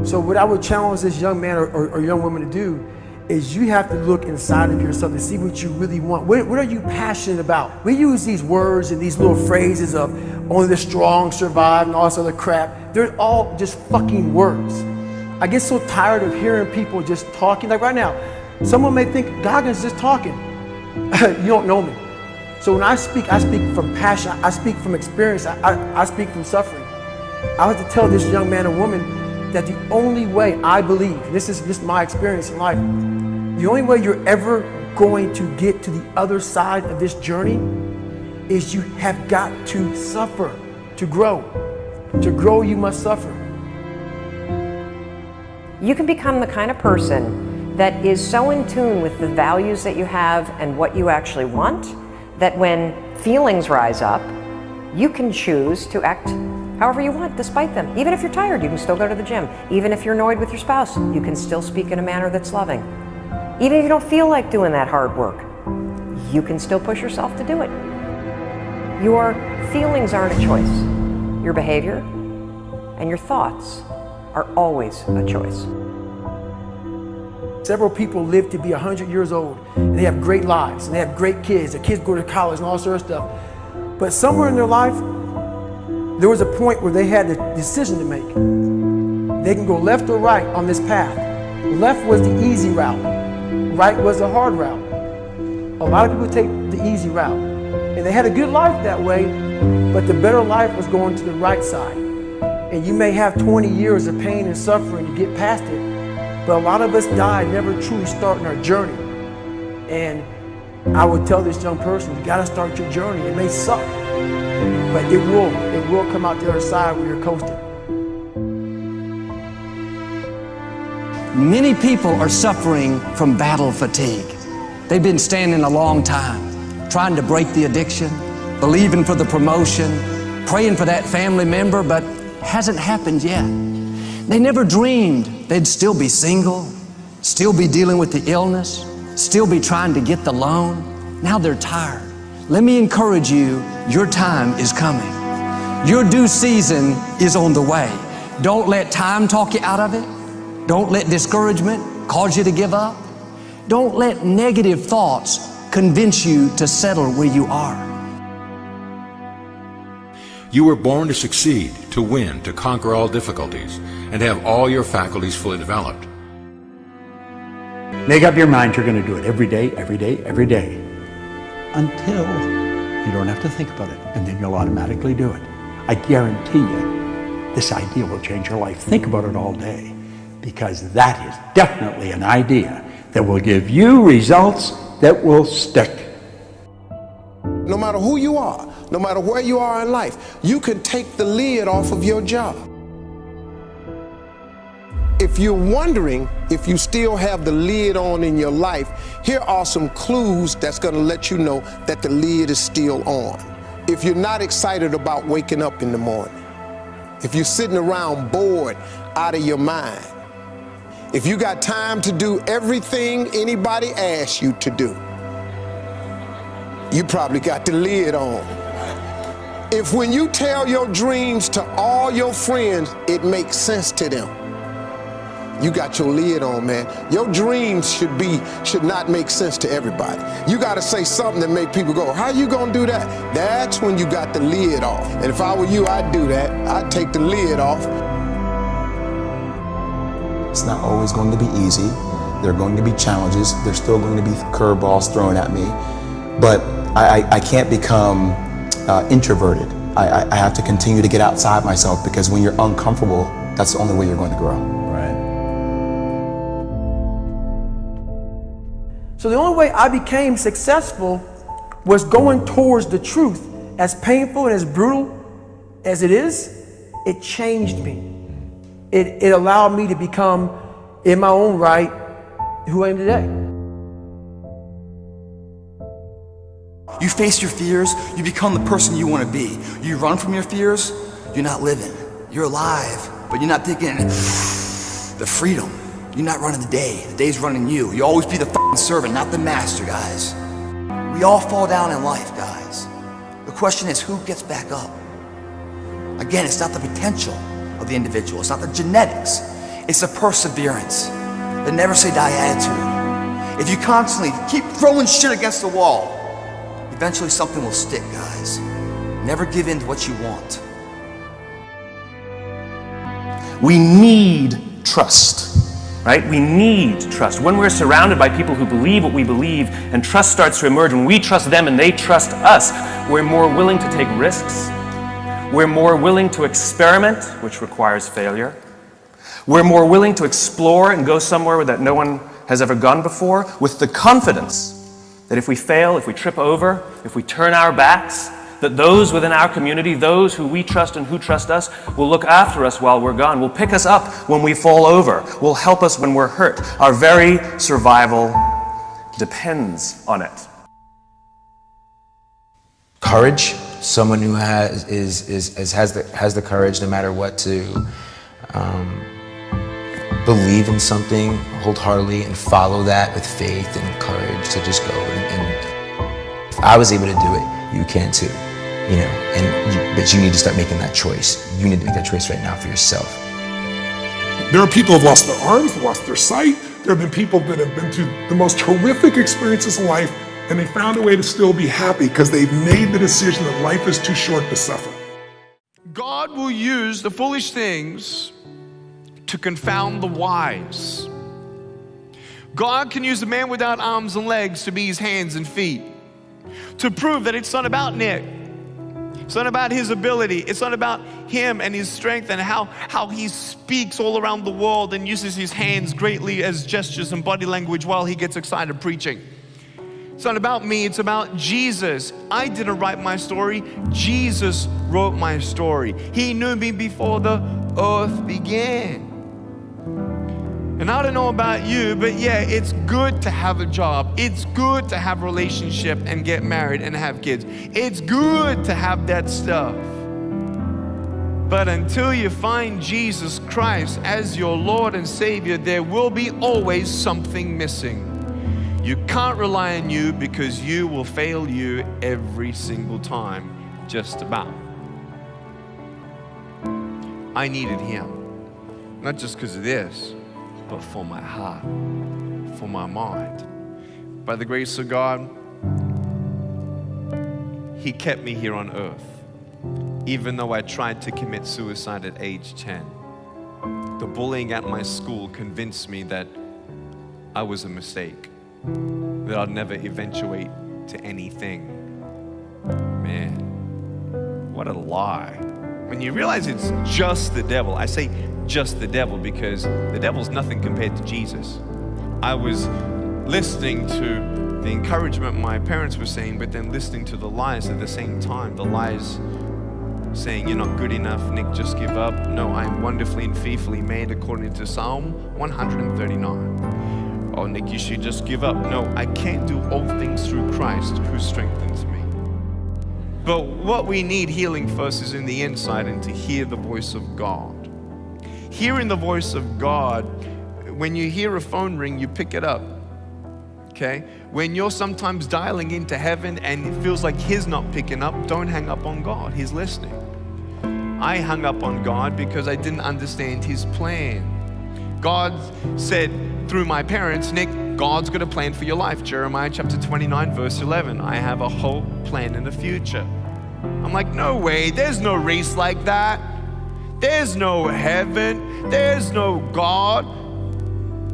So what I would challenge this young man or young woman to do is you have to look inside of yourself to see what you really want. What are you passionate about? We use these words and these little phrases of only the strong survive and all this other crap. They're all just fucking words. I get so tired of hearing people just talking. Like right now, someone may think Goggins just talking. You don't know me. So when I speak from passion. I speak from experience. I speak from suffering. I have to tell this young man or woman that the only way I believe, and this is just my experience in life, the only way you're ever going to get to the other side of this journey is you have got to suffer to grow. To grow, you must suffer. You can become the kind of person that is so in tune with the values that you have and what you actually want, that when feelings rise up, you can choose to act however you want despite them. Even if you're tired, you can still go to the gym. Even if you're annoyed with your spouse, you can still speak in a manner that's loving. Even if you don't feel like doing that hard work, you can still push yourself to do it. Your feelings aren't a choice. Your behavior and your thoughts are always a choice. Several people live to be 100 years old, and they have great lives, and they have great kids. Their kids go to college and all sorts of stuff. But somewhere in their life, there was a point where they had a decision to make. They can go left or right on this path. Left was the easy route. Right was the hard route. A lot of people take the easy route. And they had a good life that way, but the better life was going to the right side. And you may have 20 years of pain and suffering to get past it, but a lot of us die never truly starting our journey. And I would tell this young person, you gotta start your journey. It may suck, but it will come out the other side where you're coasting. Many people are suffering from battle fatigue. They've been standing a long time, trying to break the addiction, believing for the promotion, praying for that family member, but hasn't happened yet. They never dreamed they'd still be single, still be dealing with the illness, still be trying to get the loan. Now they're tired. Let me encourage you, your time is coming. Your due season is on the way. Don't let time talk you out of it. Don't let discouragement cause you to give up. Don't let negative thoughts convince you to settle where you are. You were born to succeed, to win, to conquer all difficulties, and have all your faculties fully developed. Make up your mind you're going to do it every day, every day, every day, until you don't have to think about it, and then you'll automatically do it. I guarantee you, this idea will change your life. Think about it all day, because that is definitely an idea that will give you results that will stick. No matter who you are, no matter where you are in life, you can take the lid off of your job. If you're wondering if you still have the lid on in your life, here are some clues that's going to let you know that the lid is still on. If you're not excited about waking up in the morning, if you're sitting around bored out of your mind, if you got time to do everything anybody asks you to do, you probably got the lid on. If when you tell your dreams to all your friends, it makes sense to them, you got your lid on, man. Your dreams should not make sense to everybody. You got to say something that make people go, how you gonna do that? That's when you got the lid off. And if I were you, I'd do that. I'd take the lid off. It's not always going to be easy. There are going to be challenges. There's still going to be curveballs thrown at me. But I can't become introverted. I have to continue to get outside myself, because when you're uncomfortable, that's the only way you're going to grow. Right. So the only way I became successful was going towards the truth. As painful and as brutal as it is, it changed me. It allowed me to become, in my own right, who I am today. You face your fears, you become the person you want to be. You run from your fears, you're not living. You're alive, but you're not thinking the freedom. You're not running the day. The day's running you. You always be the fucking servant, not the master, guys. We all fall down in life, guys. The question is, who gets back up? Again, it's not the potential of the individual. It's not the genetics. It's a perseverance, the never say die attitude. If you constantly keep throwing shit against the wall, eventually something will stick, guys. Never give in to what you want. We need trust, right? We need trust. When we're surrounded by people who believe what we believe and trust starts to emerge, when we trust them and they trust us, we're more willing to take risks. We're more willing to experiment, which requires failure. We're more willing to explore and go somewhere that no one has ever gone before, with the confidence that if we fail, if we trip over, if we turn our backs, that those within our community, those who we trust and who trust us, will look after us while we're gone, will pick us up when we fall over, will help us when we're hurt. Our very survival depends on it. Courage, someone who has the courage no matter what to believe in something wholeheartedly and follow that with faith and courage to just go. And if I was able to do it, you can too. You know, but you need to start making that choice. You need to make that choice right now for yourself. There are people who have lost their arms, lost their sight. There have been people that have been through the most horrific experiences in life, and they found a way to still be happy because they've made the decision that life is too short to suffer. God will use the foolish things to confound the wise. God can use a man without arms and legs to be his hands and feet, to prove that it's not about Nick. It's not about his ability. It's not about him and his strength and how he speaks all around the world and uses his hands greatly as gestures and body language while he gets excited preaching. It's not about me, it's about Jesus. I didn't write my story, Jesus wrote my story. He knew me before the earth began. And I don't know about you, but yeah, it's good to have a job. It's good to have a relationship and get married and have kids. It's good to have that stuff. But until you find Jesus Christ as your Lord and Savior, there will be always something missing. You can't rely on you because you will fail you every single time, just about. I needed him, not just because of this, but for my heart, for my mind. By the grace of God, he kept me here on earth, even though I tried to commit suicide at age 10. The bullying at my school convinced me that I was a mistake, that I'd never eventuate to anything. Man, what a lie. When you realize it's just the devil, I say just the devil because the devil's nothing compared to Jesus. I was listening to the encouragement my parents were saying, but then listening to the lies at the same time. The lies saying, you're not good enough, Nick, just give up. No, I am wonderfully and fearfully made according to Psalm 139. Oh, Nick, you should just give up. No, I can't do all things through Christ who strengthens me. But what we need healing first is in the inside and to hear the voice of God. Hearing the voice of God, when you hear a phone ring, you pick it up, okay? When you're sometimes dialing into heaven and it feels like he's not picking up, don't hang up on God, he's listening. I hung up on God because I didn't understand his plan. God said through my parents, Nick, God's got a plan for your life. Jeremiah chapter 29, verse 11. I have a whole plan in the future. I'm like, no way, there's no race like that. There's no heaven, there's no God.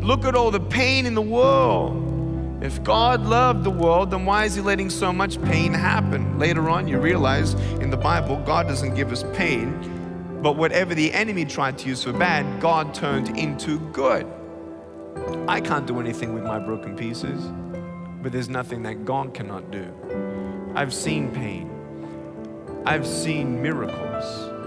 Look at all the pain in the world. If God loved the world, then why is he letting so much pain happen? Later on, you realize in the Bible, God doesn't give us pain, but whatever the enemy tried to use for bad, God turned into good. I can't do anything with my broken pieces, but there's nothing that God cannot do. I've seen pain. I've seen miracles.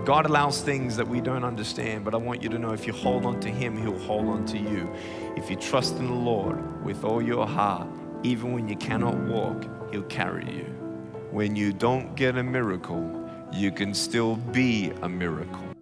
God allows things that we don't understand, but I want you to know if you hold on to him, he'll hold on to you. If you trust in the Lord with all your heart, even when you cannot walk, he'll carry you. When you don't get a miracle, you can still be a miracle.